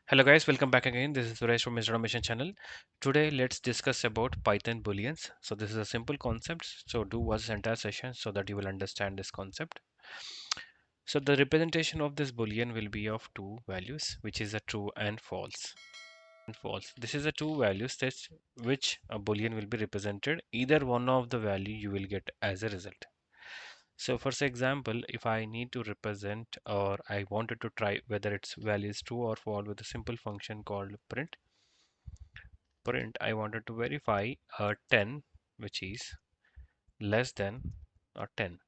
Hello guys, welcome back again. This is Suresh from Mr. Automation channel. Today let's discuss about Python booleans. So this is a simple concept. So do watch this entire session so that you will understand this concept. So the representation of this boolean will be of two values, which is a true and false. False. This is a two values that which a boolean will be represented. Either one of the value you will get as a result. So for example, if I need to represent or I wanted to try whether its value is true or false with a simple function called print, I wanted to verify 10 which is less than 10.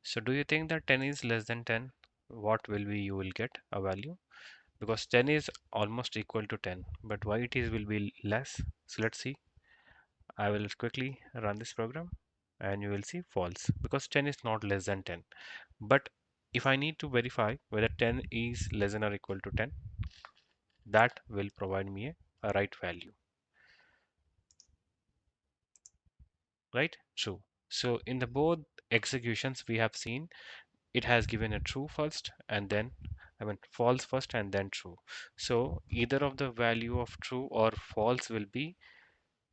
So do you think that 10 is less than 10? What will be you will get a value? Because 10 is almost equal to 10, but why it is will be less? So let's see. I will quickly run this program and you will see false because 10 is not less than 10. But if I need to verify whether 10 is less than or equal to 10, that will provide me a right value, right? True. So in the both executions we have seen it has given a true first and then false first and then true. So either of the value of true or false will be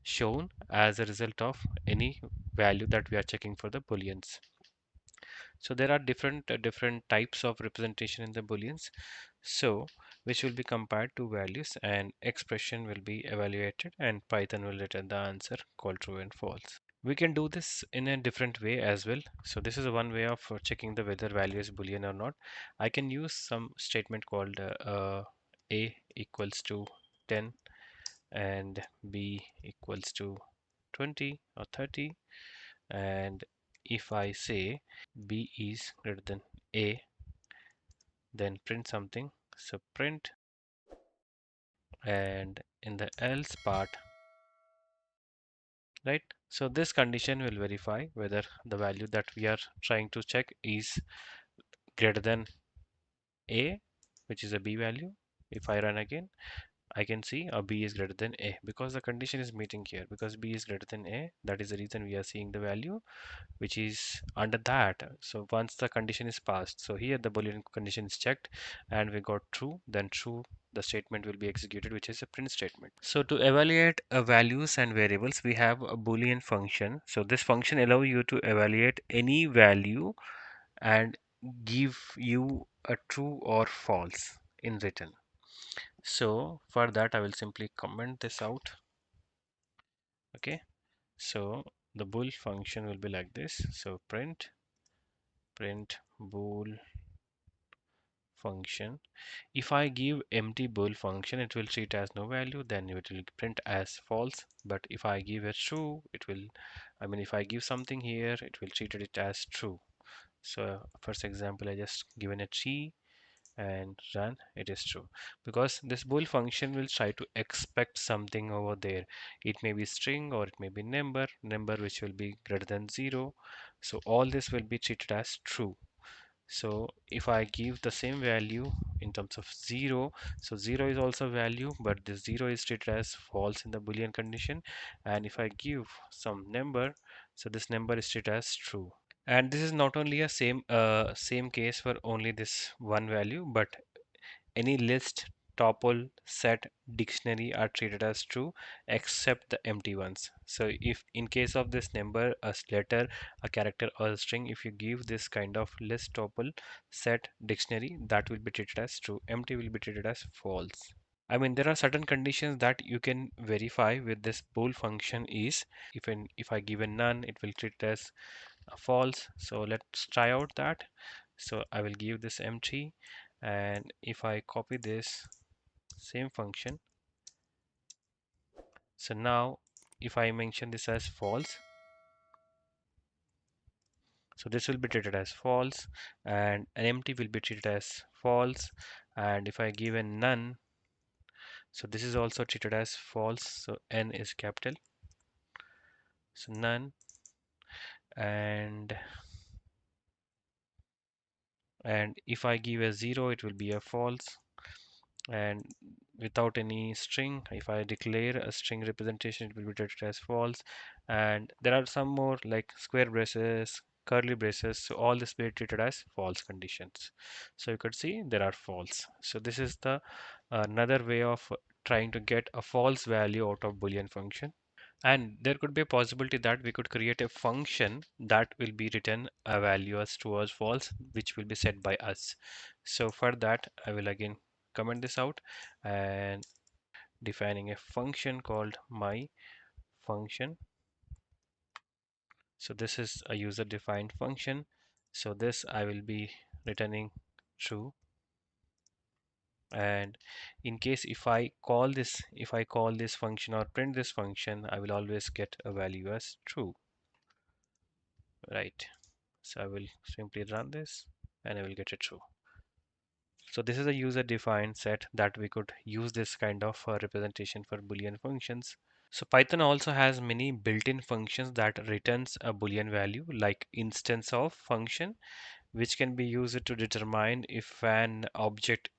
shown as a result of any value that we are checking for the booleans. So there are different types of representation in the booleans. So which will be compared to values and expression will be evaluated and Python will return the answer called true and false. We can do this in a different way as well. So this is one way of checking the whether value is boolean or not. I can use some statement called a equals to 10 and b equals to 20 or 30, and if I say b is greater than a, then print something. So print, and in the else part, right? So this condition will verify whether the value that we are trying to check is greater than a, which is a b value. If I run again, I can see a b is greater than a because the condition is meeting here. Because b is greater than a, that is the reason we are seeing the value which is under that. So once the condition is passed, so here the boolean condition is checked and we got true, then true, the statement will be executed, which is a print statement. So to evaluate values and variables, we have a boolean function. So this function allows you to evaluate any value and give you a true or false in written. So for that, I will simply comment this out. Okay. So the bool function will be like this. So print bool function. If I give empty bool function, it will treat as no value, then it will print as false. But if I give it true, it will, if I give something here, it will treat it as true. So first example, I just given a tree and run, it is true because this bool function will try to expect something over there. It may be string or it may be number which will be greater than 0. So all this will be treated as true. So if I give the same value in terms of 0, so 0 is also value, but this 0 is treated as false in the boolean condition. And if I give some number, so this number is treated as true. And this is not only a same case for only this one value, but any list, tuple, set, dictionary are treated as true except the empty ones. So if in case of this number, a letter, a character or a string, if you give this kind of list, tuple, set, dictionary, that will be treated as true. Empty will be treated as false. There are certain conditions that you can verify with this bool function is if I give a none, it will treat as false. So let's try out that. So I will give this empty, and if I copy this same function, so now if I mention this as false, so this will be treated as false, and an empty will be treated as false, and if I give a none, so this is also treated as false. So n is capital, so none, and if I give a 0, it will be a false, and without any string, if I declare a string representation, it will be treated as false. And there are some more like square braces, curly braces. So all this will be treated as false conditions. So you could see there are false. So this is the another way of trying to get a false value out of Boolean function. And there could be a possibility that we could create a function that will be written a value as true or false, which will be set by us. So for that, I will again comment this out and defining a function called my function. So this is a user defined function. So this I will be returning true. And in case if I call this function or print this function, I will always get a value as true, right? So I will simply run this and I will get it true. So this is a user defined set that we could use this kind of representation for Boolean functions. So Python also has many built-in functions that returns a Boolean value like instance of function, which can be used to determine if an object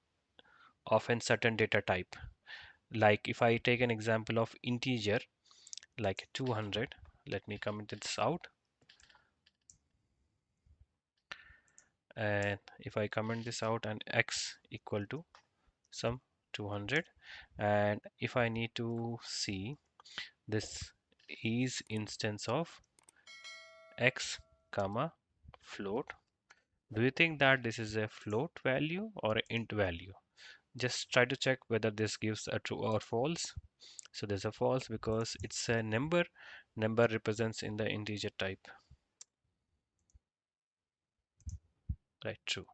of a certain data type. Like if I take an example of integer like 200, let me comment this out. And if I comment this out and x equal to some 200, and if I need to see this is instance of x comma float, do you think that this is a float value or an int value? Just try to check whether this gives a true or false. So there's a false because it's a number. Number represents in the integer type, right? True.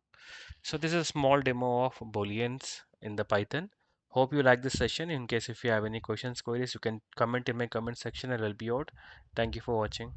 So this is a small demo of booleans in the Python. Hope you like this session. In case if you have any questions, queries, you can comment in my comment section and I'll help you out. Thank you for watching.